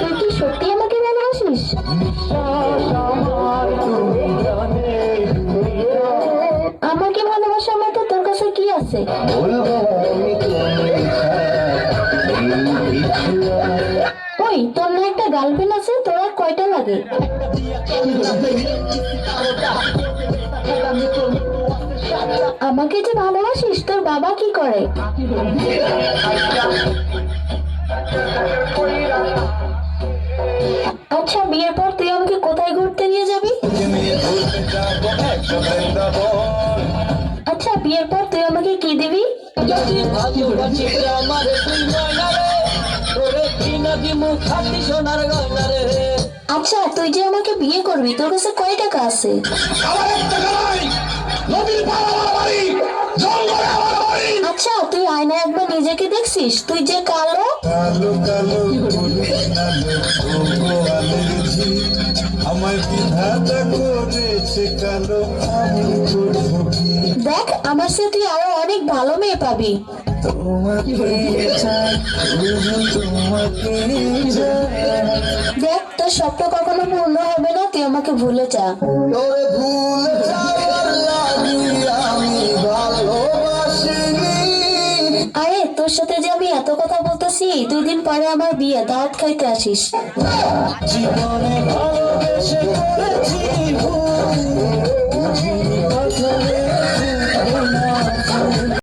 তুই কি সত্যি আমাকে ভালোবাসিস? আমাকে ভালোবাসার মতো তোর কাছে কি আছে? ওই, তোর না একটা গার্লফ্রেন্ড আছে? তোর আর কয়টা লাগে? আমাকে যে ভালোবাসিস, তোর বাবা কি করে? আচ্ছা, বিয়ের পর তুই আমাকে কোথায় ঘুরতে নিয়ে যাবি? আচ্ছা, বিয়ের পর তুই আমাকে কি দিবি? আচ্ছা, তুই যে আমাকে বিয়ে করবি, তোর কাছে কয় টাকা আছে? আচ্ছা, তুই আয়নায় একবার নিজেকে দেখছিস? তুই যে কালো। দেখ, আমার সাথে তুই আরো অনেক ভালো মেয়ে পাবি। দেখ, তোর স্বপ্ন কখনো পূর্ণ হবে না, তুই আমাকে ভুলে যা। আরে, তোর সাথে যে আমি এত কথা বলতেছি, 2 দিন পরে আমার বিয়ে, দাওয়াত খাইতে আসিস। জীবনে ভালোবেসে করেছি।